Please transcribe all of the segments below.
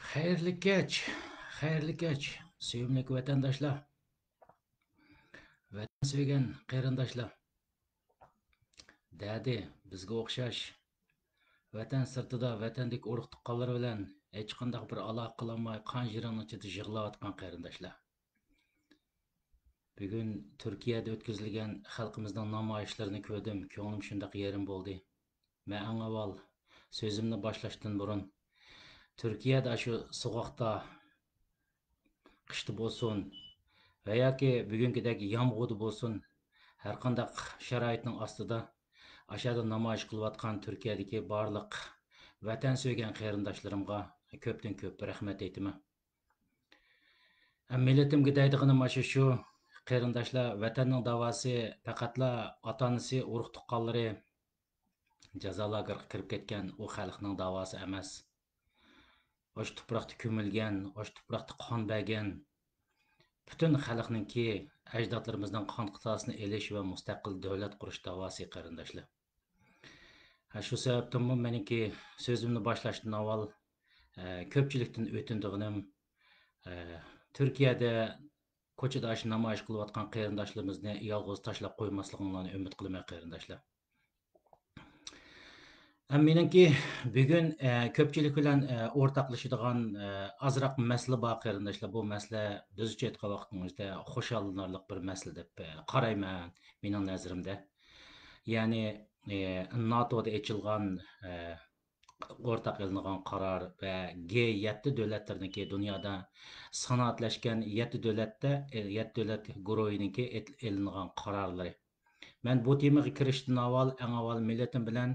Xayrli kech, xayrli kech, suyumli vatandoshlar, vatan suygan qarindoshlar. Dadi, bizga o'xshash vatan sirtida vatandek urug' tuqqanlar bilan hech qanday bir aloqa qilolmay qon jiran ichida yig'layotgan qarindoshlar. Bugun Turkiyada o'tkazilgan xalqimizning namoyishlarini ko'rdim, ko'nglim shundoq yerim bo'ldi. Men eng avval so'zimni boshlashdan burun Turkiyada shu so'qoqda qishda bo'lsin va yoki bugünkidek yomg'irda bo'lsin, har qanday sharoitning ostida aşağıda namoyish qilayotgan Turkiyadagi barliq vatan suygan qarindoshlarimga ko'pdan ko'p rahmat aytaman. Millatimga deydig'anim mana shu qarindoshlar, vatanning davosi faqatla ota-onasi, urug' tuqqanlari jazo lageriga kirib ketgan u xalqning davosi emas. Osh tuproqda ko'milgan, osh tuproqda qon bergan bütün xalqninki ajdodlarimizning qon qitasini elish va mustaqil davlat qurish davosi qarindoshlar. Shu sababdan meniki so'zimni boshlashdan avval ko'pchilikdan o'tindig'inim Turkiyada ko'chada namoyish qilayotgan qarindoshlarimizni yolg'iz tashlab qo'ymasliginglarni umid qilaman qarindoshlar. Meniki bugun ko'pchilik bilan o'rtoqlashadigan ozroq masala bor qarindoshlar. Bu masala bizcha aytgan vaqtimizda xushallanarli bir masala deb qarayman mening nazarimda. Ya'ni NATOda ochilgan o'rtaq ilingan qaror va G7 davlatlarniki dunyoda sanoatlashgan 7 davlatda 7 davlat guruhiniki ilingan qarorlari. Men bu temaga kirishdan avval eng avval millatim bilan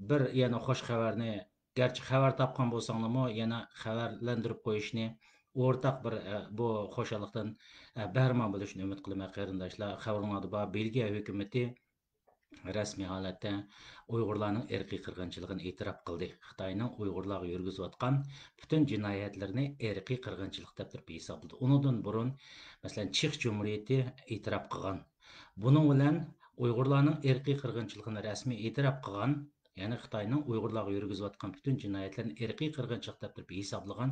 bir yana xo'sh xabarni, garchi xabar topgan bo'lsanglarmi, yana xabarlantirib qo'yishni o'rtaq bir bu xo'shallikdan bahramand bo'lishni umid qilaman qarindoshlar. Xabaringlarda bor, Belgiya hukumati rasmiy holatda Uyg'urlarning irqiy qirg'inchiligini e'tirof qildi. Xitoyning Uyg'urlarga yurgizayotgan butun jinoyatlarni irqiy qirg'inchilik deb hisobladi. Undan burun, masalan, Chex Jumhuriyati e'tirof qilgan. Buning bilan Uyg'urlarning irqiy qirg'inchiligini rasmiy e'tirof qilgan, ya'ni Xitoyning Uyg'urlarga yurgizayotgan butun jinoyatlarni irqiy qirg'inchilik deb hisoblagan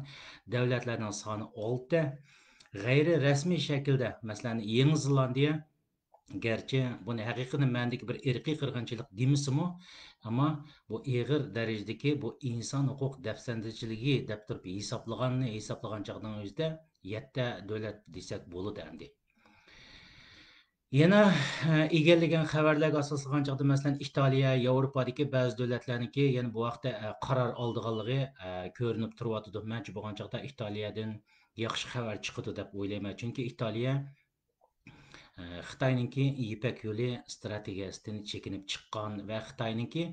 davlatlarning soni 6. G'ayri rasmiy shaklda, masalan, Yangi Zelandiya gerçi bunu haqiqiy ma'nodagi bir irqiy qirg'inchilik demisimi, ammo bu ig'ir darajadagi bu inson huquq dafsandichiligi deb turib hisoblagan chog'ning o'zida 7 davlat desak bo'ladi endi. Yana egallagan xabarlarga asoslangan chog'da masalan Italiya, Yevropadagi ba'zi davlatlarniki yana bu vaqtda qaror oldiganligi ko'rinib turyapti. Mencha bo'lgan chog'da Italiyadan yaxshi xabar chiqadi deb o'ylayman. Chunki Italiya Xitoyninki Ipak yo'li strategiyasidan chekinib chiqqan va Xitoyninki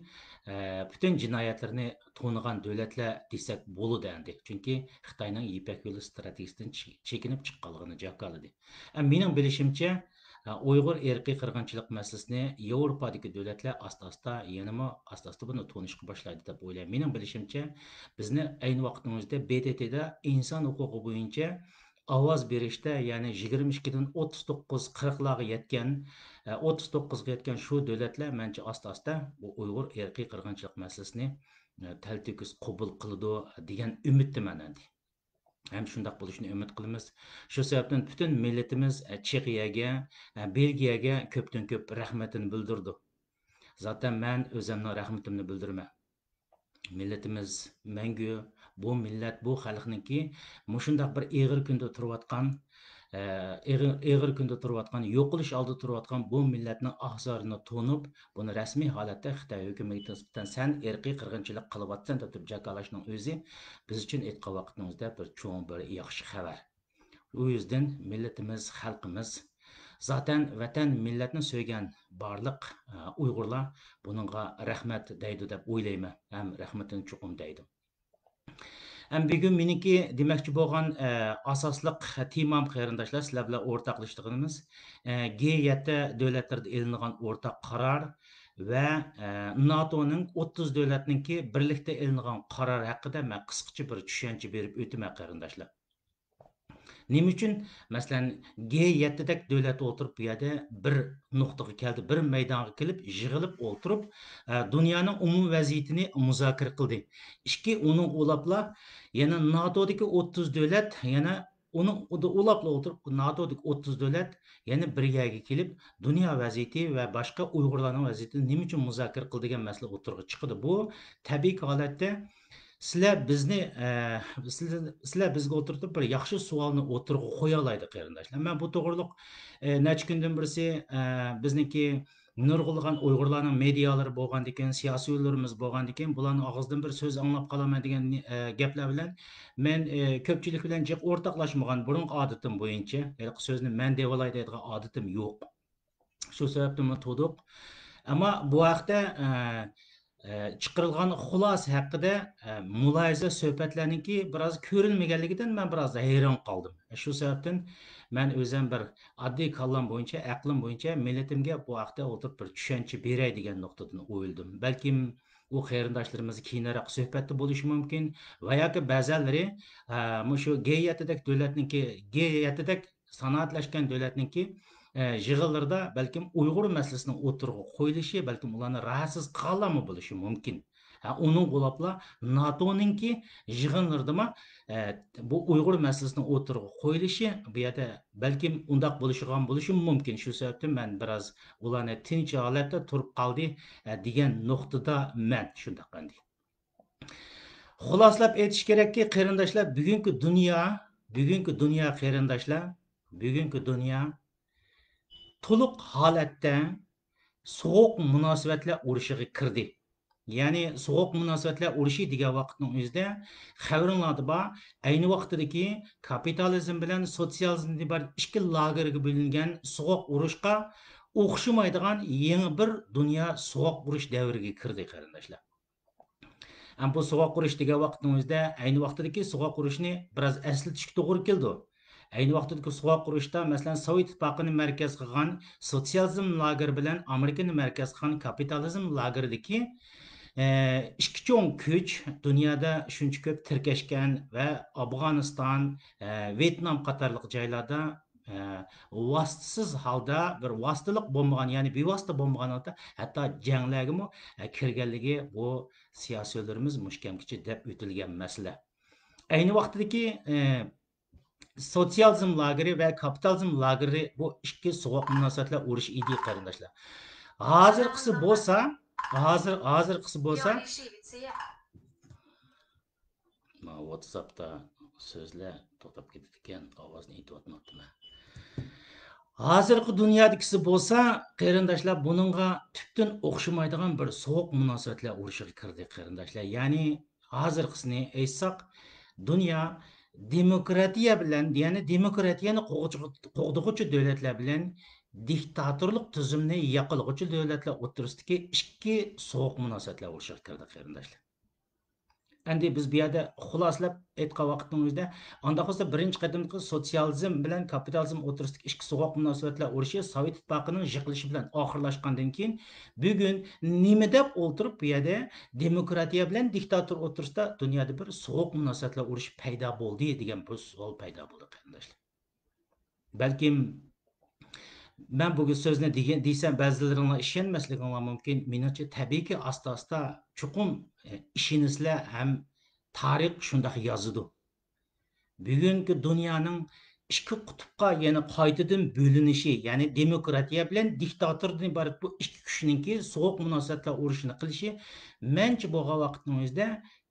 bütün jinoyatlarni to'nigan davlatlar desak bo'ladi endi. Chunki Xitoyning Ipak yo'li strategiyasidan chekinib chiqqanligini jakoladi. Mening bilishimcha Uyg'ur irqiy qirg'inchilik masalasini Yevropadagi davlatlar asta-asta buni to'nishga boshlaydi deb o'ylayman. Mening bilishimcha bizni ayni vaqtimizda BTTda inson huquqi bo'yicha ovoz berishda, ya'ni 22dan 39-40larga yetgan 39ga yetgan shu davlatlar mencha asta-asta bu Uyg'ur irqiy qirg'inchilik masalasini taltikus qabul qiladi degan umiddaman endi. Hem shundoq bo'lishini umid qilamiz. Shu sababdan butun millatimiz Chexiyaga, Belgiyaga ko'pdan ko'p rahmatini bildirdi. Zaten men o'zimning rahmatimni bildiraman. Millatimiz mangu bu millat, bu xalqniki mushundaq bir ig'ir kunda turayotgan, yo'qolish oldida turayotgan bu millatning ahzorini to'nib, buni rasmiy holatda Xitoy hukumatiga nisbatan sen irqiy qirg'inchilik qilyapsan deb jakolashning o'zi biz uchun aytgan vaqtimizda bir cho'ng bir yaxshi xabar. U yüzden millatimiz, xalqimiz zaten vatan millatni so'ygan barliq Uyg'urlar buningga rahmat deydi deb o'ylayman. Ham rahmatini chuqum deydi. Bugun meniki demoqchi bo'lgan asosliq temam qarindoshlar, sizlar bilan o'rtoqlashganimiz G7 davlatlarda elingan o'rtaq qaror va NATOning 30 davlatninki birlikda elingan qaror haqida men qisqacha bir tushuncha berib o'taman qarindoshlar. Nima uchun? Masalan, G7dek davlat o'tirib bu yerda bir nuqtaga keldi, bir maydonga kelib, yig'ilib o'tirib, dunyoning umumiy vaziyatini muzokara qildi. Ikki uning ulabla yana NATOdagi 30 davlat, yana uning ulabla o'tirib, NATOdagi 30 davlat yana bir yerga kelib, dunyo vaziyati va boshqa Uyg'urlarning vaziyatini nima uchun muzokara qildi degan masala o'tirg'i chiqdi. Bu tabiiy holatda sizlar bizni sizlar bizga o'tirtib bir yaxshi savolni o'tirg'i qo'ya oladi qarindoshlar. Men bu to'g'riliq necha kundan birisi bizniki nurg'ulg'an Uyg'urlarning medialari bo'lgandan keyin, siyosiy yo'llarimiz bo'lgandan keyin bularning og'zidan bir so'z anglab qolaman degan gaplar bilan men ko'pchilik bilan jiq o'rtoqlashmagan burungi odatim bo'yicha so'zni men deb olay deydigan odatim yo'q. Shu sababdan to'diq. Ammo bu haqda chiqarilgan xulosa haqida mulohaza suhbatlarniki biroz ko'rilmaganligidan men biroz hayron qoldim. Shu sababdan men o'zim bir oddiy kallam bo'yicha, aqlim bo'yicha millatimga bu haqda o'tirib bir tushuncha beray degan nuqtadan o'yildim. Balkim u qarindoshlarimiz keyinroq suhbatda bo'lishi mumkin va yoki ba'zanlari shu G7dek davlatniki, G7dek sanoatlashgan davlatniki yig'inlarda balkim Uyg'ur masalasini o'tirg'i qo'yilishi, balkim ularni rahatsiz qilganlarmi bo'lishi mumkin. Uning qo'lapla NATO'ninki yig'inlardami bu Uyg'ur masalasini o'tirg'i qo'yilishi bu yerda balkim undaq bo'lishi mumkin. Shu sababdan men biroz ularni tinch holatda turib qoldi degan nuqtada men shunday qanday. Xuloslab aytish kerakki, qarindoshlar, bugungi dunyo qarindoshlar, bugungi dunyo to'liq holatda sovuq munosabatlar urushiga kirdi. Ya'ni sovuq munosabatlar urushi degan vaqtning o'zida xabaringlarda bor, ayni vaqtdagi kapitalizm bilan sotsializm deb ikki lagerga bo'lingan sovuq urushga o'xshamaydigan yangi bir dunyo sovuq urush davriga kirdi qarindoshlar. Bu sovuq urush degan vaqtning o'zida ayni vaqtdagi sovuq urushni biroz eslatishga to'g'ri keldi. Ayni vaqtdagi sovuq urushda masalan Sovet ittifoqini markaz qilgan sotsializm lageri bilan Amerikani markaz qilgan kapitalizm lageridagi ikki cho'ng kuch dunyoda shuncha ko'p tirkashgan va Afg'oniston, Vyetnam qatorliq joylarda vositasiz holda bir vositalik bo'lmagan, ya'ni bevosita bo'lmagan holda hatto janglarga kirganligi bu siyosiylarimiz mushkamkicha deb o'tilgan masala. Ayni vaqtdagi sotsializm lageri va kapitalizm lageri bu ikki sovuq munosabatlar urushi edi qarindoshlar. Hozirgisi bo'lsa WhatsAppda so'zlar to'xtab ketdi ekan, ovozni aytayotmoqman. Hozirgi dunyodagisi bo'lsa, qarindoshlar buningga tubdan o'xshamaydigan bir sovuq munosabatlar urushiga kirdi qarindoshlar. Ya'ni hozirgisini aytsak, dunyo demokratiya bilan, ya'ni demokratiyani qo'g'dug'uchi davlatlar bilan diktatorlik tuzumni yoqilg'uchi davlatlar o'rtasidagi ikki sovuq munosabatlar urushiga kirdi qarindoshlar. Endi biz bu yerda xuloslab aytgan vaqtimizda undaq bo'lsa birinchi qadamdagi sotsializm bilan kapitalizm o'rtasidagi ikki sovuq munosabatlar urushi Sovet ittifoqining yiqilishi bilan oxirlashgandan keyin bugun nima deb o'tirib bu yerda demokratiya bilan diktator o'rtasida dunyoda bir sovuq munosabatlar urushi paydo bo'ldi degan bir savol paydo bo'ldi qarindoshlar. Balkim ben bu so'zni deysem ba'zilaringlar ishonmasliginglar mumkin. Menimcha tabiiyki asta-asta chuqur ishinizlar ham tarix shunday yozadi. Bugungi dunyoning ikki qutbga yana qaytadan bo'linishi, ya'ni demokratiya bilan diktatordan iborat bu ikki kuchninki sovuq munosabatlar urushini qilishi mencha bo'lgan vaqtning o'zida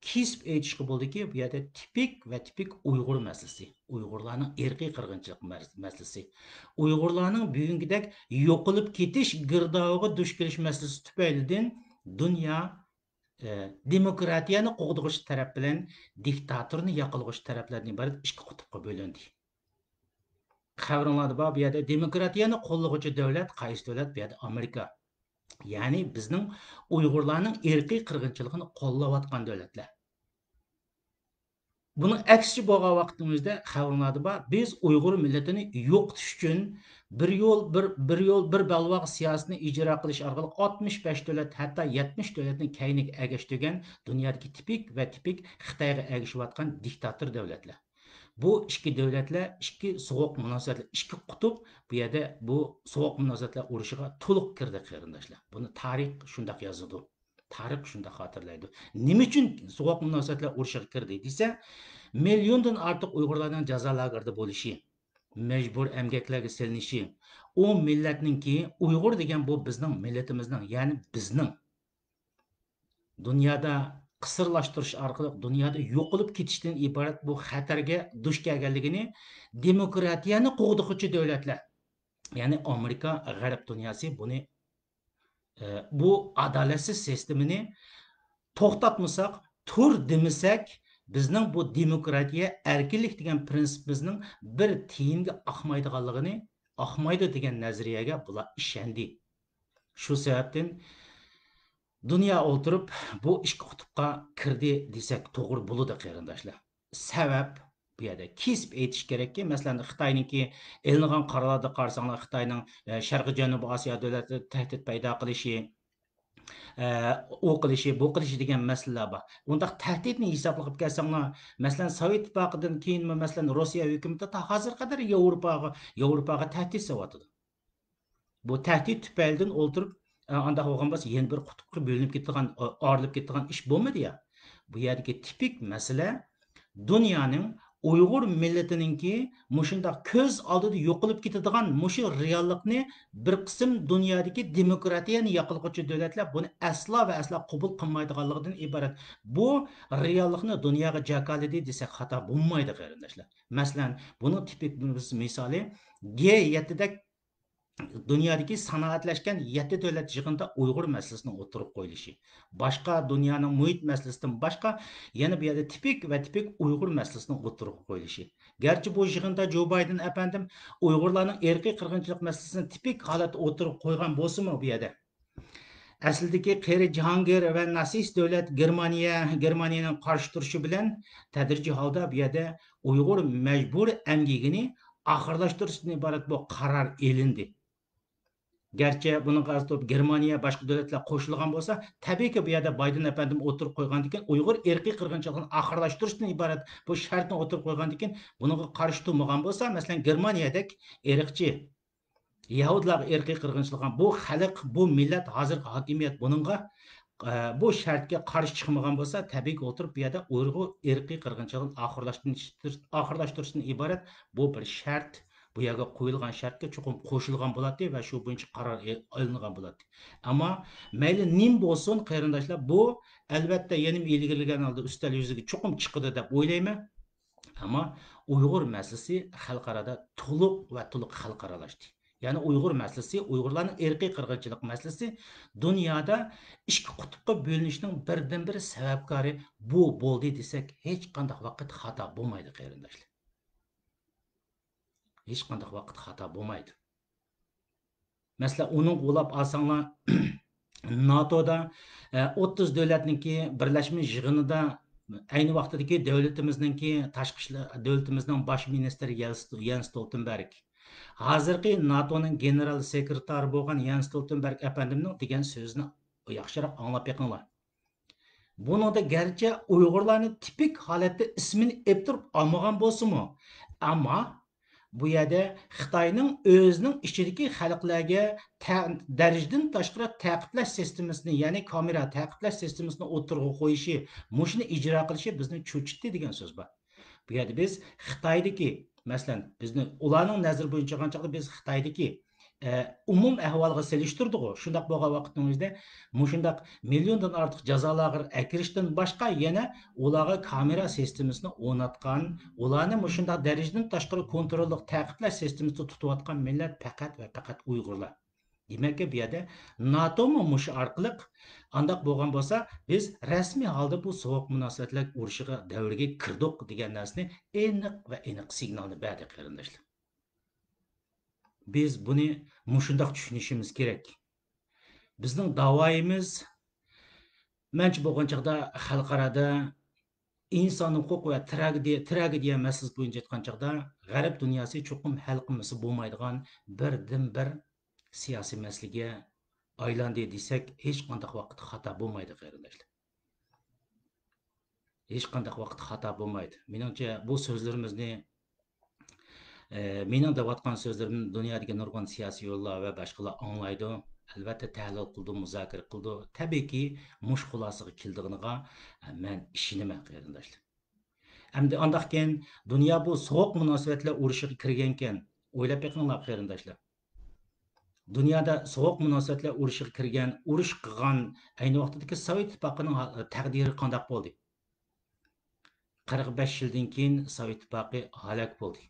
kesib aytishga bo'ldiki, bu yerda tipik Uyg'ur masalasi, Uyg'urlarning irqiy qirg'inchilik masalasi, Uyg'urlarning bugungidek yo'qolib ketish girdoviga duch kelish masalasi tufaylidan dunyo demokratiyani qo'g'dug'uchi taraf bilan diktatorni yoqilg'uchi taraflardan iborat ikki qutbga bo'lindi. Xabaringlarda bor, bu yerda demokratiyani qo'llovchi davlat qaysi davlat? Bu yerda Amerika. Ya'ni bizning Uyg'urlarning irqiy qirg'inchiligini qo'llayotgan davlatlar. Bunun aksi bo'lgan vaqtimizda xabaringlarda bor, biz Uyg'ur millatini yo'qotish uchun bir balvoq siyosatni ijro qilish orqali 65 davlat, hatto 70 davlatning kayniga agashtirgan dunyodagi tipik Xitoyga agashayotgan diktator davlatlar. Bu ikki davlatlar, ikki sovuq munosabatlar, ikki qutb bu yerda bu sovuq munosabatlar urushiga to'liq kirdi qarindoshlar. Buni tarix shundoq yozadi. Tarix shundoq xotirlaydi. Nima uchun sovuq munosabatlar urushiga kirdi desa, milliondan ortiq Uyg'urlarning jazo lagerida bo'lishi, majbur emgaklarga silinishi, u millatninki Uyg'ur degan bu bizning millatimizning, ya'ni bizning dunyoda qisirlashtirish orqali dunyoda yo'qolib ketishdan iborat bu xatarga duch kelganligini demokratiyani qo'g'dug'uchi davlatlar, ya'ni Amerika, g'arb dunyosi buni bu adolatsiz sistemini to'xtatmasak, tur demasak, bizning bu demokratiya, erkinlik degan prinsipimizning bir tiyinga oqmaydi degan nazariyaga bular ishondi. Shu sababdan dünya o'tirib bu ikki qutbga kirdi desak to'g'ri bo'ladi qarindoshlar. Sabab bu yerda kesib aytish kerakki, masalan, Xitoyniki elingan qarorlarda qarasanlar, Xitoyning Sharqiy Janubiy Osiyo davlatida tahdid paydo qilishi, u qilishi, bu qilishi degan masalalar bor. Undaq tahdidni hisoblab kelsanglar, masalan, Sovet ittifoqidan keyin masalan Rossiya hukumati ta hozir qadar Yevropaga tahdid solyotdi. Bu tahdid tufaylidan o'ltirib anda bo'lgan bo'lsa yana bir qutbga bo'linib ketgan, orilib ketgan ish bo'lmadi ya. Bu yerdagi tipik masala dunyoning Uyg'ur millatininki mushundaq ko'z oldida yo'qolib ketadigan mushu reallikni bir qism dunyodagi demokratiyani yoqilg'uvchi davlatlar buni aslo va aslo qabul qilmaydiganligidan iborat. Bu reallikni dunyoga jakolidi desak xato bo'lmaydi qarindoshlar. Masalan, buning tipik misoli G7 dunyodagi sanoatlashgan 7 davlat yig'inida Uyg'ur masalasini o'tirib qo'yilishi, boshqa dunyoning muhit masalasidan boshqa yana bu yerda tipik Uyg'ur masalasini o'tirib qo'yilishi. Garchi bu yig'inda Jo Bayden afandim Uyg'urlarning erkiy qirg'inchilik masalasini tipik holatda o'tirib qo'ygan bo'lsa-mu bu yerda aslidagi qeri Jahongir va natsist davlat Germaniyaning qarshi turishi bilan tadrijiy holda bu yerda Uyg'ur majbur emgigini oxirlashtirishdan iborat bu qaror elindi. Gerçi bunun qarşı Germaniya başqa dövlətlər qoşulğan bolsa, təbii ki, bu yerdə Biden əfəndim oturub qoyğandikin Uyğur erki qırğınçılığını axırlaşdırışdan ibarət bu şərtni oturub qoyğandikin bununğa qarşı durmağan bolsa, məsələn Germaniyadək erkçi Yahudilar erki qırğınçılığın bu xalq, bu millət hazırki hakimiyyət bununğa bu şərtə qarşı çıxmağan bolsa, təbii ki, oturub bu yerdə Uyğur erki qırğınçılığını axırlaşdırışdan ibarət bu bir şərt bu yerga qo'yilgan shartga chuqur qo'shilgan bo'ladi va shu bo'yicha qaror olingan bo'ladi. Ammo mayli nim bo'lsin qarindoshlar, bu albatta yenim ilgirlagan holda ustal yuziga chuqur chiqadi deb o'ylayman. Ammo Uyg'ur masalasi xalqarada to'liq xalqaralashdi. Ya'ni Uyg'ur masalasi, Uyg'urlarning erkiy qirg'inchilik masalasi dunyoda ikki qutbga bo'linishning birdan-bir sababkori bu bo'ldi desak, hech qanday vaqt xato bo'lmaydi qarindoshlar. Hech qanday vaqt xato bo'lmaydi. Masalan, uning ulab olsanglar NATOda 30 davlatniki birlashma yig'inida ayni vaqtdagi davlatimizningki tashqi ishlar davlatimizning bosh ministri Jens Stoltenberg, hozirgi NATOning general sekretari bo'lgan Jens Stoltenberg afandimning degan so'zini yaxshiroq anglab beqinglar. Buningda garchi Uyg'urlarni tipik holatda ismini eptirib olmagan bo'lsa-mu, ammo bu yerda Xitoyning o'zining ichidagi xalqlarga darajadan tashqari ta'qiblash sistemasini, ya'ni kamera ta'qiblash sistemasini o'tirg'a qo'yishi, mushuni ijro qilishi bizni cho'chitdi degan so'z bor. Bu yerda biz Xitoydagi, masalan, bizni ularning nazari bo'yicha qanchalik biz Xitoydagi umum ahvolga selishtirdik. Shundaq bo'lgan vaqtning o'zida mushundaq milliondan ortiq jazolarga akirishdan boshqa yana ularga kamera sistemasini o'rnatgan, ularni mushundaq darajadan tashqari kontrollik ta'qiblash sistemasini tutayotgan millat faqat va faqat Uyg'urlar. Demak, bu yerda NATO mush orqali andaq bo'lgan bo'lsa, biz rasmiy holda bu sovuq munosabatlar urushiga davrga kirdik degan narsani aniq signalni berdi qarindoshlar. Biz buni mushundaq tushunishimiz kerak. Bizning da'voyimiz menchi bo'lgan chaqda xalqarada inson huquq va tragediya masalasi bo'yicha aytgan chaqda g'arb dunyosi cho'qim hal qilmasi bo'lmaydigan birdan-bir siyosiy masalaga aylandi desak, hech qanday vaqt xato bo'lmaydi qarindoshlar. hech qanday vaqt xato bo'lmaydi. Meningcha bu so'zlarimizni mening deyotgan so'zlarimni dunyodagi nurg'un siyosiy yo'llar va boshqalar anglaydi. Albatta tahlil qildi, muzokara qildi. Tabiiyki, mush xulosiga keldiganiga men ishonaman qarindoshlar. Hamda andaq keyin dunyo bu sovuq munosabatlar urushiga kirgan ekan. O'ylab beqinglar qarindoshlar. Dunyoda sovuq munosabatlar urushiga kirgan, urush qilgan ayni vaqtdagi Sovet ittifoqining taqdiri qanday bo'ldi? 45 yildan keyin Sovet ittifoqi halok bo'ldi.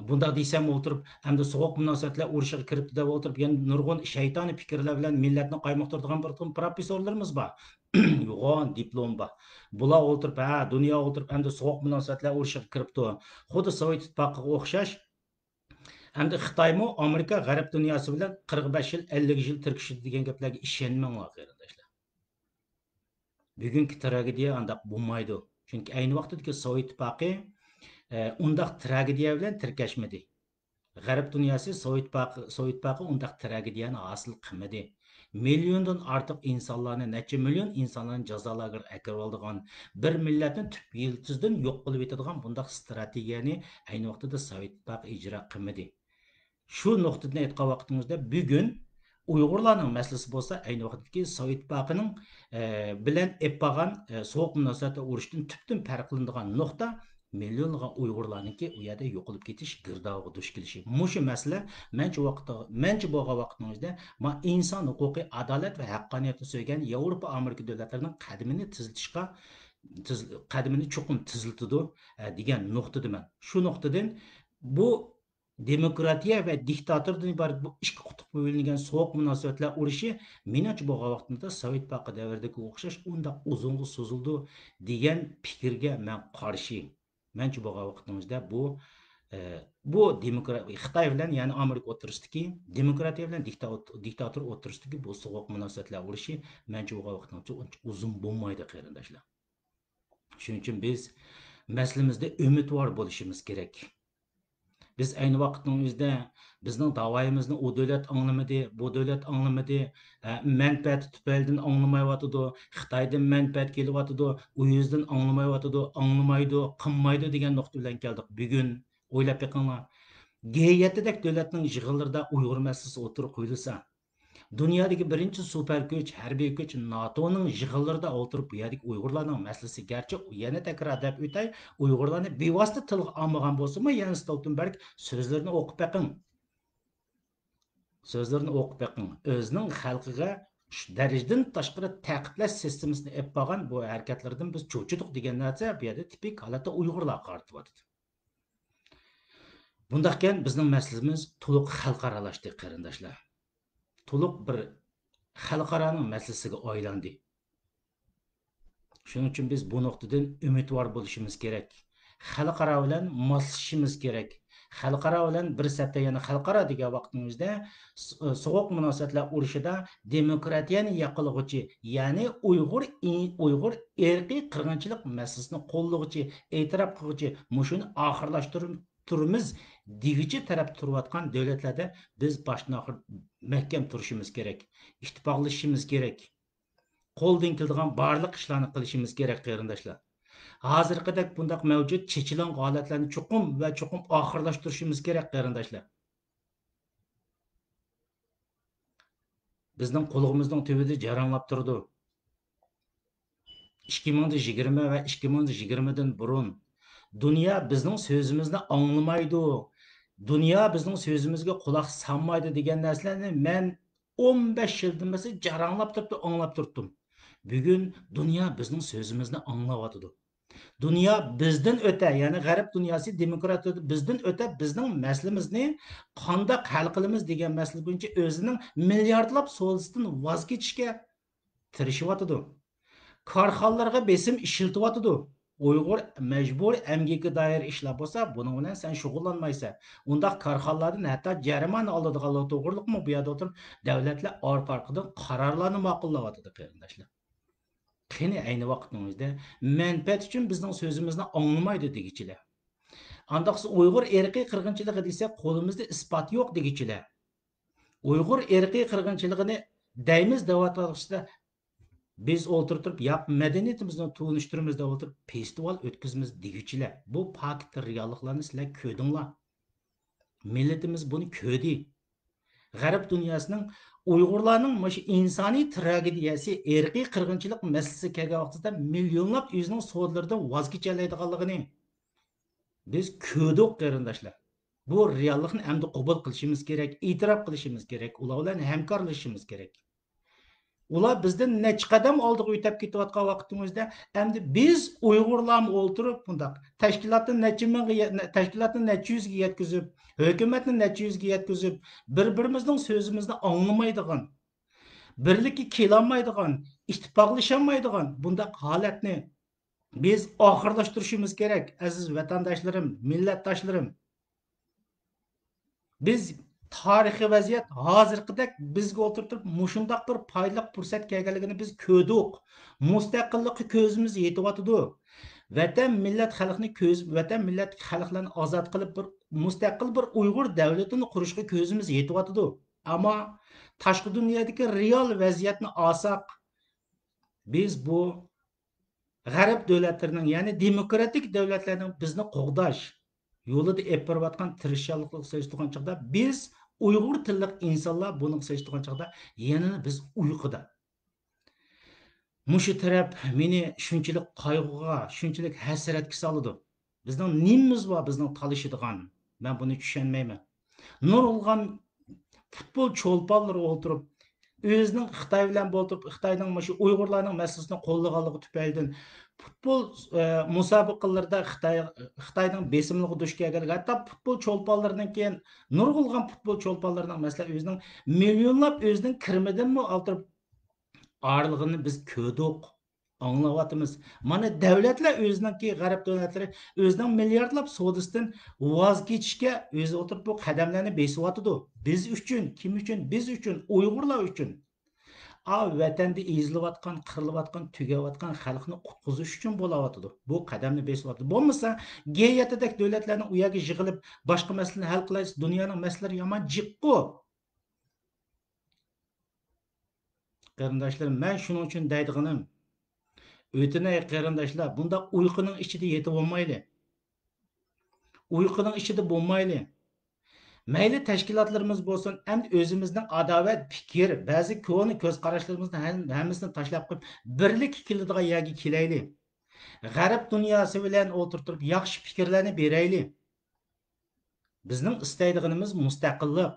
Bunda deysam o'tirib, hamda sovuq munosabatlar urushiga kiribdi deb o'tirib, yana nurg'un shaytoniy fikrlar bilan millatni qaymoqtiradigan bir professorlarimiz bor. Yo'g'on diplom bor. Bular o'tirib, ha, dunyo o'tirib, hamda sovuq munosabatlar urushiga kiribdi. Xuddi Sovet ittifoqiga o'xshash hamda Xitoymi Amerika g'arb dunyosi bilan 45 yil, 50 yil tirkishdi degan gaplarga ishonmanglar qarindoshlar. Bugungi tragediya undaq bo'lmaydi. Chunki ayni vaqtdagi Sovet ittifoqi undaq tragediya bilan tirkashmadi. G'arb dunyosi Sovet ittifoqi undaq tragediyani hosil qilmadi. Milliondan ortiq insonlarni, necha million insonlarni jazolarga akirib oldigan, bir millatni tub yiltizdan yo'q qilib etadigan bundaq strategiyani ayni vaqtida Sovet ittifoqi ijro qilmadi. Shu nuqtadan aytgan vaqtimizda bugun Uyg'urlarning masalasi bo'lsa, ayni vaqtdagi Sovet ittifoqining bilan eppagan sovuq munosabatlar urushdan tubdan farqlanadigan nuqta millionlagan Uyg'urlarniki u yerda yo'qolib ketish, girdobga duch kelishi. Mushu masala mencha bo'lgan vaqtimizda ma inson huquqiy adolat va haqqoniyatni so'ygan Yevropa, Amerika davlatlarining qadamini cho'qim tiziltidi degan nuqtadaman. Shu nuqtadan bu demokratiya va diktatordan iborat bu ikki qutbga bo'lingan sovuq munosabatlar urushi menimcha bo'lgan vaqtimda Sovet ittifoqi davridagi o'xshash unda uzunga so'zildi degan fikrga men qarshi. Menimcha bo'lgan vaqtimizda bu demokratiya Xitoy bilan ya'ni Amerika o'tirisidagi demokratiya bilan diktator o'tirisidagi bu sovuq munosabatlar urushi menimcha bo'lgan vaqtimizda uzun bo'lmaydi qarindoshlar. Shuning uchun biz maslimizda umidvor bo'lishimiz kerak. Biz ayni vaqtning o'zida bizning da'voyimizni u davlat anglamadi, bu davlat anglamadi, manfaat tufaylidan anglamayotidi, Xitoydan manfaat kelyotidi, u yuzdan anglamayotidi, anglamaydi, qilmaydi degan nuqta bilan keldik. Bugun o'ylab beqinglar. G7dek davlatning yig'inlarida Uyg'ur masalasi o'tirib qo'yilsa, dunyodagi birinchi super kuch, harbiy kuch NATOning yig'inlarida o'tirib bu yerdagi Uyg'urlarning masalasi garchi yana takrorlab o'tay, Uyg'urlarni bevosita tilga olmagan bo'lsa-mu, Jens Stoltenberg so'zlarini o'qib beqing. O'zining xalqiga darajadan tashqari ta'qiblash sistemasini olib qolgan bu harakatlardan biz cho'chidik degan narsa bu yerda tipik holatda Uyg'urlar qartyapti. Bundaqkan bizning masalamiz to'liq xalqaralashdi qarindoshlar. To'liq bir xalqaroning masalasiga aylandi. Shuning uchun biz bu nuqtadan umidvor bo'lishimiz kerak. Xalqaro bilan moslashishimiz kerak. Xalqaro bilan bir satda yana xalqaro degan vaqtimizda sovuq munosabatlar urushida demokratiyani yoqilg'uchi, ya'ni Uyg'ur erkiy qirg'inchilik masalasini qo'llovchi, e'tirof qiluvchi, mushuni oxirlashtiramiz degichi taraf turayotgan davlatlarda biz boshdan oxir mahkam turishimiz kerak. Ittifoqlashishimiz kerak. Qo'ldan keladigan barliq ishlarni qilishimiz kerak qarindoshlar. Hozirgidek bundaq mavjud chechilan holatlarni chuqum oxirlashtirishimiz kerak qarindoshlar. Bizning qo'lig'imizning tubida jaranglab turdi. 2020 va 2020dan burun dunyo bizning so'zimizni anglamaydi. Dunyo bizning so'zimizga quloq solmaydi degan narsalarni men 15 yildan beri jaranglab turib, anglab turdim. Bugun dunyo bizning so'zimizni anglayotdi. Dunyo bizdan o'ta, ya'ni g'arb dunyosi demokratiya bizdan o'ta bizning masalamizni qanday hal qilamiz degan masala bo'yicha o'zining milliardlab so'lisidan voz kechishga tirishyapti. Korxonalarga besim ishiltyapti. Uyg'ur majburiy emgakka doir ishlar bo'lsa, buning bilan sen shug'ullanmaysan. Undaq korxonalardan hatto jarima oladigan to'g'riliqmi bu yerda o'tirib davlatlar orqa-orqadan qarorlarni ma'qullayotdi qarindoshlar. Qani ayni vaqtimizda manfaat uchun bizning so'zimizni anglamaydi degichilar. Andaqsa Uyg'ur erkiy qirg'inchiligi desa, qo'limizda isbot yo'q degichilar. Uyg'ur erkiy qirg'inchiligini deymiz deyotishda Biz o'tirib, yap madaniyatimizni tunishtiramiz deb o'tirib, festival o'tkazamiz deguchilar. Bu fakt realliklarni sizlar ko'rdinglar. Millatimiz buni ko'rdi. G'arb dunyosining Uyg'urlarning mana insoniy tragediyasi, irqiy qirg'inchilik masalasi kelgan vaqtida millionlab o'zining sodlaridan voz kechalaydiganligini biz ko'rdik qarindoshlar. Bu reallikni endi qabul qilishimiz kerak, e'tirof qilishimiz kerak, ular bilan hamkorlashishimiz kerak. Ular bizden neçə qədəm aldıq ötəb ketiyotgan vaqtimizdə endi biz Uyg'urlarmi o'ltirib bundaq tashkilotni neçə mingga tashkilotni neçə yuzga yetkazib, hukumatni neçə yuzga yetkazib, bir-birimizning so'zimizni anglamaydigan, birlikka kelolmaydigan, ittifoqlasholmaydigan bundaq holatni biz oxirlashtirishimiz kerak, aziz vatandoshlarim, millatdoshlarim. Biz tarixiy vaziyat hozirgidek bizga o'tirib mushundoq bir foydali fursat kelganligini biz ko'rdik. Mustaqillikka ko'zimiz yetyotidi. Vatan millat xalqni vatan millat xalqlarni ozod qilib bir mustaqil bir Uyg'ur davlatini qurishga ko'zimiz yetyotidi. Ammo tashqi dunyodagi real vaziyatni olsak, biz bu g'arb davlatlarining, ya'ni demokratik davlatlarning bizni qo'g'dash yo'lida ep borayotgan tirishchanlikni sezadigan chog'da biz Uyg'ur tilli insonlar buni sezadigan chog'da yana biz uyquda. Mushu taraf meni shunchalik qayg'uga, shunchalik hasratga soladi. Bizning nimamiz bor, bizning talishadigan. Men buni tushunmayman. Nurg'un futbol cho'lponlari o'tirib o'zining Xitoy bilan bo'lib, Xitoyning shu Uyg'urlarning masalasini qo'llaganligi tufaylidan futbol musobaqalarida Xitoyning besimligiga duch kelgan, hatto futbol cho'lponlaridan keyin nurg'ulg'an futbol cho'lponlarining masalan o'zining millionlab o'zining kirimidanmi oltirib orlig'ini biz ko'rdik, anglayapmiz. Mana davlatlar o'zininki g'arb davlatlari o'zining milliardlab sodasidan voz kechishga o'zi o'tirib bu qadamlarni besyapti. Biz uchun, kim uchun? Biz uchun, Uyg'urlar uchun. Vatanda ezilayotgan, qirilayotgan, tugayotgan xalqni qutqizish uchun bo'layotdi. Bu qadamni besyapti. Bo'lmasa, G7dek davlatlarning u yerga yig'ilib, boshqa masalalarni hal qilish, dunyoning masalalari yomon jiqqu. Qarindoshlar, men shuning uchun deydiganim, o'tinay qarindoshlar, bunda uyquning ichida yetib olmayli. Uyquning ichida bo'lmayli. Mayli tashkilotlarimiz bo'lsin, endi o'zimizning adovat, fikr, ba'zi ko'ni ko'z qarashlarimizni hammasini tashlab qo'yib, birlik keladigan yerga kelaylik. G'arb dunyosi bilan o'tirib, yaxshi fikrlarni beraylik. Bizning istaydiganimiz mustaqillik.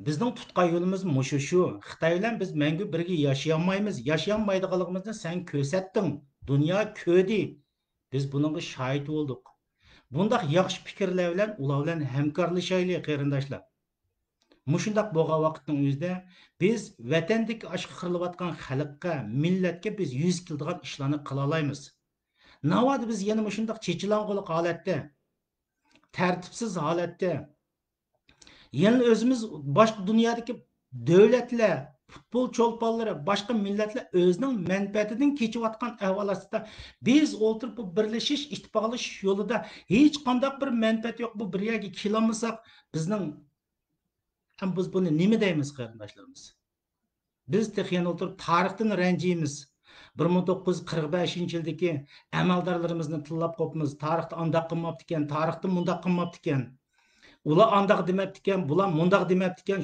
Bizning tutgan yo'limiz mushu shu. Xitoy bilan biz mangu birga yashayolmaymiz. Yashayolmaydiganligimizni sen ko'rsatding. Dunyo ko'rdi. Biz buningga shohid bo'ldik. Bundaq yaxshi fikrlar bilan ular bilan hamkorlashaylik qarindoshlar. Mushundaq bo'lgan vaqtning o'zida biz vatandagi ashqa qirilayotgan xalqqa, millatga biz yuz keladigan ishlarni qila olamiz. Navoda biz yana mushundaq chechilang'oliq holatda, tartibsiz holatda yana o'zimiz boshqa dunyodagi davlatlar, futbol cho'lponlari, boshqa millatlar o'zining manfaatidan kechayotgan ahvol ostida biz o'tirib bu birlashish, ittifoqlashish yo'lida hech qanday bir manfaat yo'q bu bir yerga kelolmasak, bizning ham biz buni nima deymiz qarindoshlarimiz? Biz yana o'tirib tarixdan ranjiymiz. 1945-yildagi amaldorlarimizni tillab qo'yibmiz. Tarixda andaq qilmabdi ekan, tarixda mundaq qilmabdi ekan. Ular andaq demabdi ekan, bular mundaq demabdi ekan.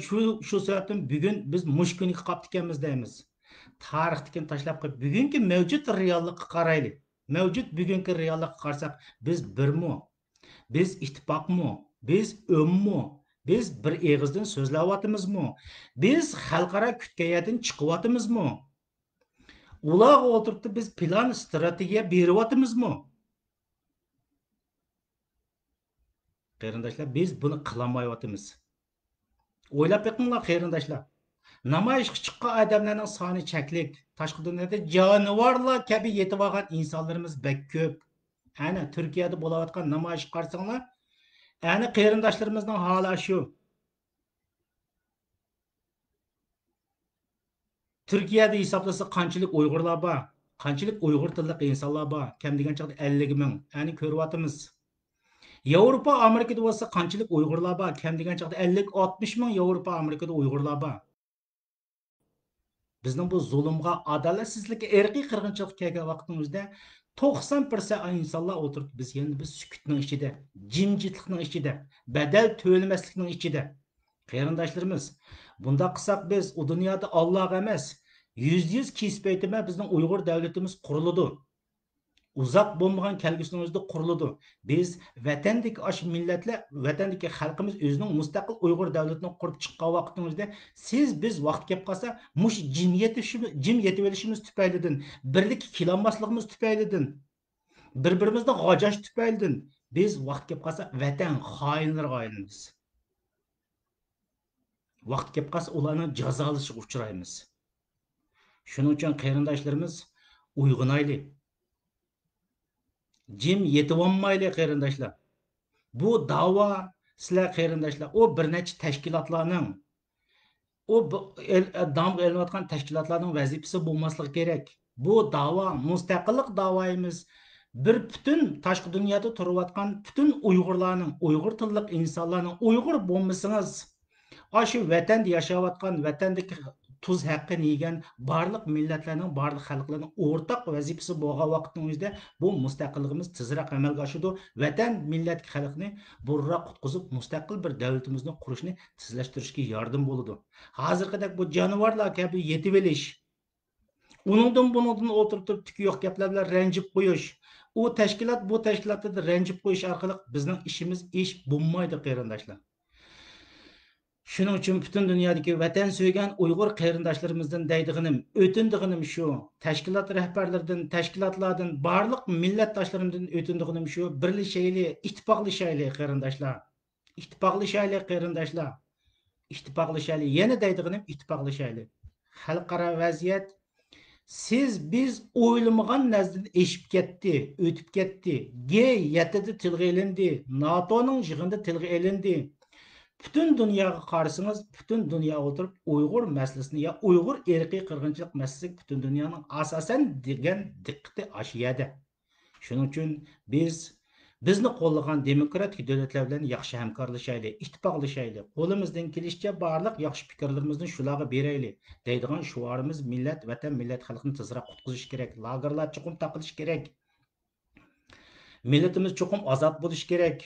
Shu sababdan bugun biz mushkuniga qolibdi ekanmiz deymiz. Tarixni tashlab qo'yib, bugungi mavjud reallikka qaraylik. Mavjud bugungi reallikka qarasak, biz birmi? Biz ittifoqmi? Biz o'mmi? Biz bir eg'izdan so'zlayapmizmi? Biz xalqaro kutgandan chiqyapmizmi? Ularga o'tirib biz plan, strategiya beryapmizmi? Qarindoshlar, biz buni qilolmayapmiz. O'ylab beqinglar qarindoshlar. Namoyishga chiqqan odamlarning soni cheklik. Tashqi dunyoda jonivorlar kabi yetib olgan insonlarimiz bek ko'p. Ana Turkiyada bo'layotgan namoyish qarsanglar, ana qarindoshlarimizning holi shu. Turkiyada hisoblasa qanchalik Uyg'urlar bor, qanchalik Uyg'ur tilli insonlar bor, kam degan chaqda 50 ming. Ani ko'ryapmiz. Yevropa, Amerikada bo'lsa qanchalik Uyg'urlar bor, kam degan chaqda 50-60 ming Yevropa, Amerikada Uyg'urlar bor. Bizning bu zulmga, adolatsizlikka, irqiy qirg'inchilikka kelgan vaqtimizda 90% insonlar o'tirib biz sukutning ichida, jimjitlikning ichida, badal to'lamaslikning ichida. Qarindoshlarimiz, bunda qilsak biz u dunyoda Alloh emas, yüz kesib aytaman bizning Uyg'ur davlatimiz quriladi. Uzaq bo'lmagan kelgusimizda quriladi. Biz vatandagi ash millatlar, vatandagi xalqimiz o'zining mustaqil Uyg'ur davlatini qurib chiqqan vaqtimizda siz biz vaqt kelib qolsa, mush jim yetivelishimiz tufaylidan, birlik kelolmasligimiz tufaylidan, bir-birimizni g'ajash tufaylidan biz vaqt kelib qolsa vatan xoinlariga aylanamiz. Vaqt kelib qolsa ularning jazolashiga uchraymiz. Shuning uchun qarindoshlarimiz uyg'onaylik. Jim yetibolmayli qarindoshlar. Bu da'vo sizlar qarindoshlar, o bir necha tashkilotlarning, o dam elayotgan tashkilotlarning vazifasi bo'lmasligi kerak. Bu da'vo mustaqillik da'voyimiz. Bir bütün tashqi dunyoda turayotgan bütün Uyg'urlarning, Uyg'ur tillik insonlarning, Uyg'ur bo'lmasangiz, shu vatanda yashayotgan, vatandagi tuz haqqini yegan barliq millatlarning, barliq xalqlarning o'rtaq vazifasi bo'lgan vaqtimizda bu mustaqilligimiz tezroq amalga oshadi. Vatan, millat, xalqni burroq qutqizib, mustaqil bir davlatimizni qurishni tezlashtirishga yordam bo'ladi. Hozirgidek bu jonivorlar kabi yetib olish, buningdan o'tirib turib tiki yo'q gaplar bilan ranjib qo'yish, u tashkilot bu tashkilotda ranjib qo'yish orqali bizning ishimiz ish bo'lmaydi qarindoshlar. Shuning uchun butun dunyodagi vatan suygan Uyg'ur qarindoshlarimizdan deydiganim, o'tindiganim shu, tashkilot rahbarlaridan, tashkilotlardan, barliq millatdoshlarimdan o'tindiganim shu, birlashaylik, ittifoqlashaylik qarindoshlar. Ittifoqlashaylik qarindoshlar. Ittifoqlashaylik. Yana deydiganim ittifoqlashaylik. Xalqaro vaziyat siz biz o'ylamagan narsadan eshib ketdi, o'tib ketdi. G7da tilga olindi, NATOning yig'inida tilga olindi. Bütün dünyaya qarasınız, bütün dünya oturup Uyghur meselesini ya Uyghur irqiy qirg'inchilik meselesi bütün dünyanın asasen degan diqqati aşiyada. Shuning uchun bizni qo'llagan demokratik davlatlar bilan yaxshi hamkorlashaylik, ittifoqlashaylik. Qo'limizdan kelishicha barliq yaxshi fikrlarimizni shularga beraylik. Deydigan shuarimiz millat, vatan, millat xalqini tezroq qutqizish kerak. Lagerlar chuqum taqilish kerak. Milletimiz chuqum ozod bo'lish kerak.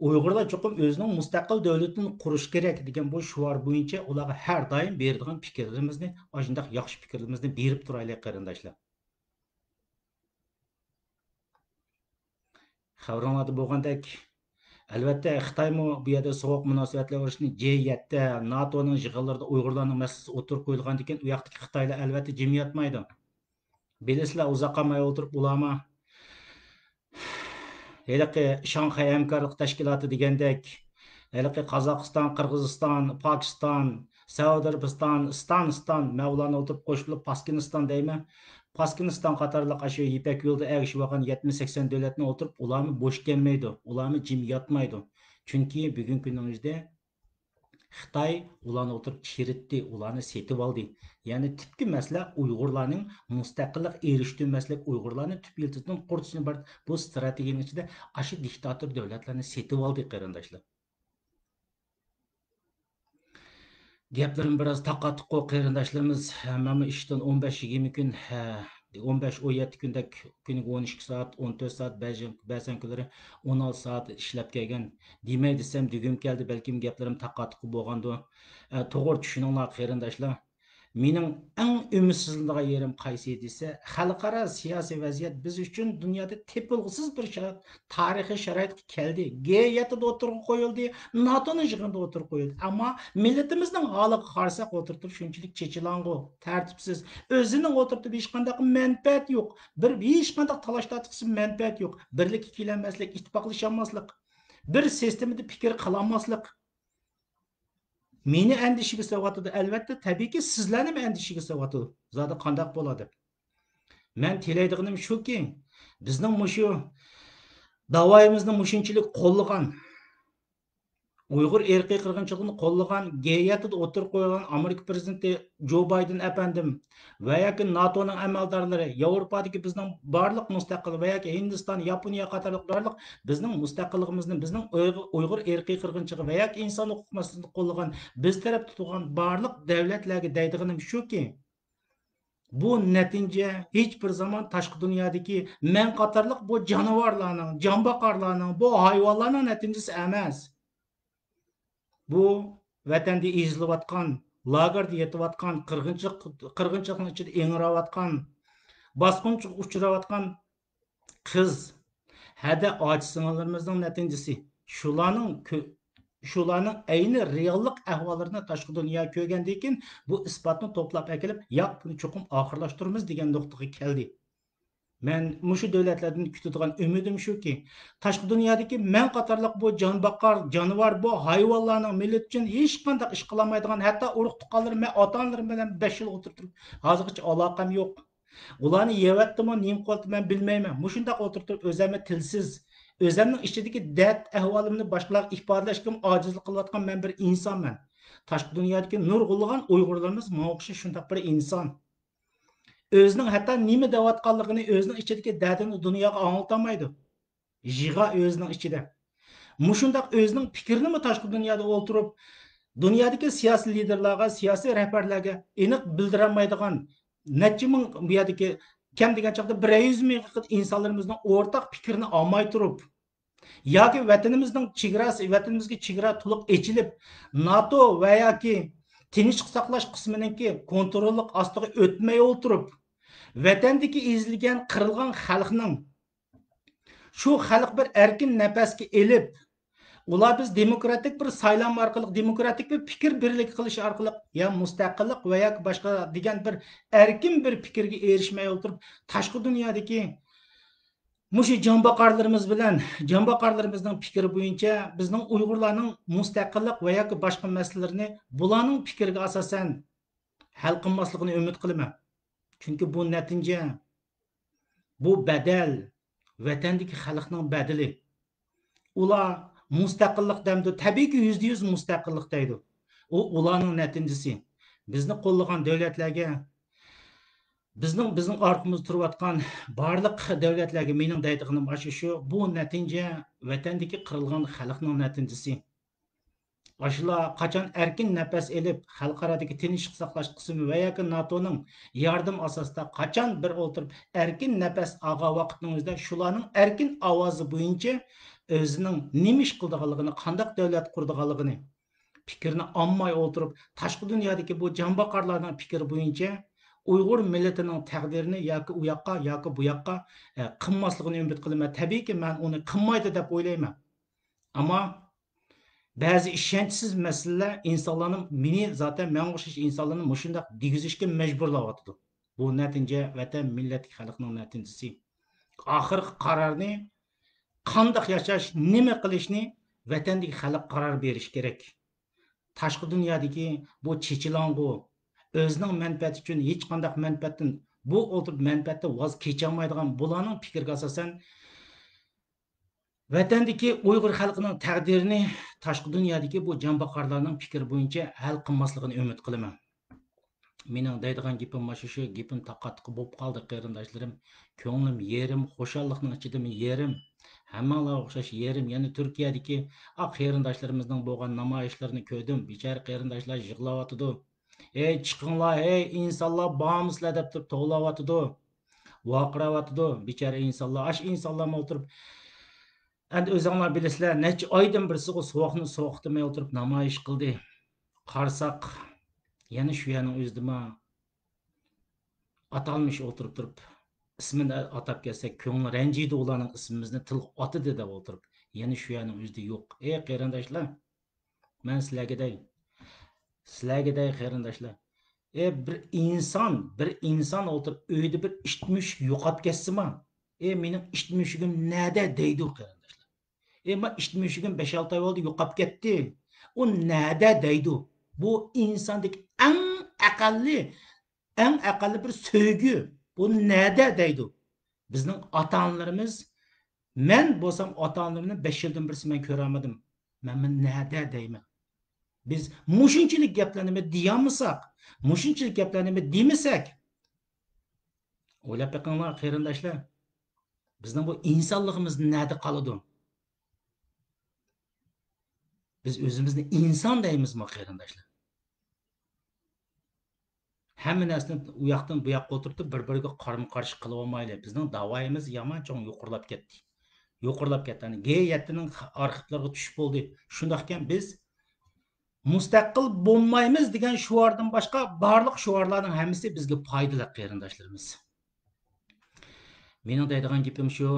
Uyg'urlar chuqum o'zining mustaqil davlatini qurish kerak degan bu shuar bo'yicha ularga har doim beradigan fikrlarimizni, shunday yaxshi fikrlarimizni berib turaylik qarindoshlar. Xabaringlarda bo'lgandek, albatta Xitoymi bu yerda sovuq munosabatlar urishni G7 NATOning yig'inlarida Uyg'urlarning masalasi o'tirib qo'yilgan ekan, u yoqdagi Xitoylar albatta jim yotmaydi. Bilasizlar, uzoq qolmay o'tirib ularma Heliqi Şanghay Hamkorlik Tashkiloti degandek, heliqi Qozog'iston, Qirg'iziston, Pokiston, Saudiya Arabiston, Istoniston, Mavlana o'tirib qo'shilib Paskiniston deyman. Paskiniston qatorliq shu Ipak yo'lda ergishib olgan 70-80 davlatni o'tirib ularni bo'sh kelmaydi, ularni jim yotmaydi. Chunki bugungi kunimizda Xitoy ularni o'tirib chiritdi, ularni setib oldi. Ya'ni tipki masala Uyg'urlarning mustaqillik erishdi masala Uyg'urlarning tip yiltidan qurtishni bar bu strategiyaning ichida ashi diktator davlatlarni setib oldi qarindoshlar. Gaplarim biroz taqattiq qarindoshlarimiz, mana ishdan 15-20 kun 15-17 kundek kuniga 12 soat, 14 soat, ba'zan kunlari 16 soat ishlab kelgan. Demay desam, dugum keldi, balkim gaplarim taqattiq bo'lgandi. To'g'ri tushuninglar qarindoshlar. Mening eng umidsizligiga yerim qaysi desa, xalqaro siyosiy vaziyat biz uchun dunyoda tepilg'isiz bir tarixiy sharoitga keldi. G7da o'tirib qo'yildi, NATOning yig'inida o'tirib qo'yildi. Ammo millatimizning holiga qarasak o'tirib shunchalik chechilang'u, tartibsiz, o'zining o'tirib hech qanday manfaat yo'q. Hech qanday talash tortiqsiz manfaat yo'q. Birlikka kelolmaslik, ittifoqlasholmaslik, bir sistemada fikr qilolmaslik. Meni endişeге savatıdı. Elbette tabii ki sizlerni endişeге savatıdı. Zaten qandaq bo'ladi. Men tileydiğim şu ki, bizning mushu davoyimizni mushunchalik qo'llagan, Uyg'ur irqiy qirg'inchiligini qo'llagan G7da o'tirib qo'ygan Amerika prezidenti Jo Bayden efendim va yoki NATOning amaldorlari, Yevropadagi bizning barliq mustaqil va yoki Hindiston, Yaponiya qatorliq barliq bizning mustaqilligimizni, bizning Uyg'ur irqiy qirg'inchiligi va yoki inson huquq masalasini qo'llagan, biz taraf tutgan barliq davlatlarga deydiganim shuki, Bu nəticə heç bir zaman tashqi dunyodagi men qatorliq bu jonivorlarning, jonbaqarlarning, bu hayvonlarning nəticəsi emas. Bu vatanda ezilayotgan, lagerda yetayotgan, qirg'inchilikning ichida engrayotgan, bosqinchiga uchrayotgan qiz, hada ojiz sing'illarimizning nəticəsi. Shularning ayni reallik ahvollarini tashqi dunyo ko'rgandan keyin bu isbotni to'plab kelib, yo'q, buni cho'qim oxirlashtiramiz degan nuqtaga keldi. Men mushu davlatlardan kutadigan umidim shuki, tashqi dunyodagi men qatorliq bu jonbaqar, jonivor, bu hayvonlarning millat uchun hech qanday ish qilolmaydigan, hatto urug' tuqqanlar men ota-onalarim bilan 5 yil o'tirib, hozirgacha aloqam yo'q. Ularni yevatdimi, nima qildi men bilmayman. Mushundaq o'tirib o'zimni tilsiz, o'zimning ichidagi dard ahvolimni boshqalarga ifodalashga ojizlik qilayotgan men bir insonman. Tashqi dunyodagi nurg'ulg'an Uyg'urlarimiz menga o'xshash shundaq bir inson. O'zining hatto nima deyotganligini, o'zining ichidagi dardini dunyoga anglatamaydi. Yig'a o'zining ichida. Mushundaq o'zining fikrini tashqi dunyoda o'tirib, dunyodagi siyosiy liderlarga, siyosiy rahbarlarga aniq bildirolmaydigan necha ming bu yerdagi kam degan chaqda 100 ming insonlarimizning o'rtaq fikrini olmay turib, yoki vatanimizning chegarasi, vatanimizga chegara to'liq ochilib, NATO va yoki tinchlik saqlash qisminiki kontrollik ostiga o'tmay o'tirib, vatandagi ezilgan, qirilgan xalqning shu xalq bir erkin nafasga elib, ular biz demokratik bir saylam orqali, demokratik bir fikr birlik qilish orqali ya mustaqillik va yoki boshqa degan bir erkin bir fikrga erishmay o'tirib, tashqi dunyodagi mushu jonbaqarlarimiz bilan, jonbaqarlarimizning fikri bo'yicha bizning Uyg'urlarning mustaqillik va yoki boshqa masalalarni bularning fikriga asosan hal qilmasligini umid qilaman. Chunki bu natija, bu badal vatandagi xalqning badali. Ular mustaqillik demdi. Tabiiyki %100 mustaqillik deydi. O ularning natijasi. Bizni qo'llagan davlatlarga, bizning orqamizda turayotgan barliq davlatlarga mening deydiganim shu, bu natija vatandagi qirilgan xalqning natijasi. Aşılar qachon erkin nafas elib, xalqarodagi tinchlik saqlash qismi va yoki NATOning yardım asosida qachon bir o'tirib erkin nafas olgan vaqtingizda shularning erkin ovozi bo'yicha o'zining nima ish qildiganligini, qanday davlat qurdiganligini fikrini olmay o'tirib, tashqi dunyodagi bu jonbaqarlarning fikri bo'yicha Uyg'ur millatining taqdirini yoki u yoqqa yoki bu yoqqa qilmasligini umid qilaman. Tabiiyki men uni qilmaydi deb o'ylayman. Ammo ba'zi ishonchsiz masalalar insonlarni meni zaten men o'xshash insonlarni mushundaq degizishga majburlayotdi. Bu natija vatan millat xalqning natijasi. Oxirgi qarorni qanday yashash, nima qilishni vatandagi xalq qaror berish kerak. Tashqi dunyodagi bu chechilang'u o'zining manfaati uchun hech qanday manfaatdan bu o'tirib manfaatdan voz kecholmaydigan bularning fikriga asosan vatandagi Uyg'ur xalqining taqdirini tashqi dunyodagi bu jonbaqarlarning fikri bo'yicha hal qilmasligini umid qilaman. Mening deydigan gapim mana shu, gapim taqatqi bo'lib qoldi qarindoshlarim. Ko'nglim yerim, xushallikning ichidami yerim. Hammalar o'xshash yerim. Yana Turkiyadagi qarindoshlarimizning bo'lgan namoyishlarni ko'rdim. Bechora qarindoshlar yig'layotdi. Ey chiqinglar, ey insonlar bormisizlar deb turib to'g'layotdi. Vaqirayotdi. Bechora insonlar, ash insonlar o'tirib endi o'zinglar bilasizlar, necha oydan birisi sovuqni sovuqdamay o'tirib namoyish qildi. Qarsak, yana shu yerning o'zida atalmish o'tirib turib, ismini atab kelsak, ko'ngli ranjiydi ularning ismimizni til otidi deb o'tirib, yana shu yerning o'zida yo'q. Ey qarindoshlar, men sizlarga qarindoshlar, bir inson o'tirib uyda bir ishmush yo'qotib ketsimi? Mening ishmushigim nada deydi qarindoshlar. Men ishmushigim 5-6 oy bo'ldi yo'qolib ketdi. U nada deydi. Bu insondagi eng aqalli bir sevgi. Bu nada deydi. Bizning ota-onalarimiz, men bo'lsam ota-onalarimni 5 yildan birisi men ko'ramadim. Men nada deyman. Biz mushunchalik gaplarni deyamsak, mushunchalik gaplarni demasak, o'ylab boqinglar qarindoshlar. Bizning bu insonligimiz nada qoladi? Biz o'zimizni inson deymizmi qarindoshlar? hamma narsani u yoqdan bu yoqqa o'tirtib bir-biriga qarama-qarshi qilib olmaylik. Bizning davoyimiz yomon cho'ng yuqorilab ketdi. Yuqorilab ketdi. Yani G7'ning arxivlariga tushib bo'ldi. Shundaqkan biz mustaqil bo'lmaymiz degan shuardan boshqa barliq shuarlarning hammasi bizga foydali qarindoshlarimiz. Mening deydigan gapim shu,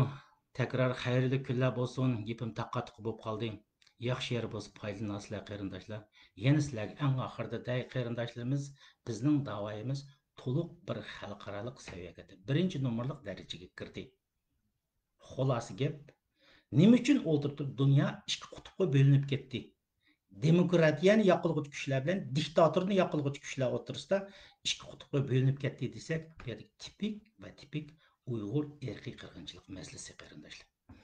takror xayrli kunlar bo'lsin, gapim taqatliq bo'lib qoldi. Yaxshi yer bo'lsa foydalansizlar qarindoshlar. Yana sizlarga eng oxirida day qarindoshlarimiz bizning da'voyimiz to'liq bir xalqaroliq saviyaga, birinchi nomerlik darajaga kirdi. Xulasi gap, nima uchun o'tirib dunyo ikki qutbga bo'linib ketdi? Demokratiyani yoqilg'uchi kuchlar bilan diktatorni yoqilg'uchi kuchlar o'rtasida ikki qutbga bo'linib ketdi desak, bu yerda tipik Uyg'ur irqiy qirg'inchilik masalasi qarindoshlar.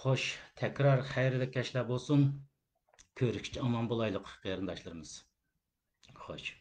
Xo'sh, takror xayrli kashlar bo'lsin. Ko'rishga omon bo'laylik qarindoshlarimiz. Xo'sh.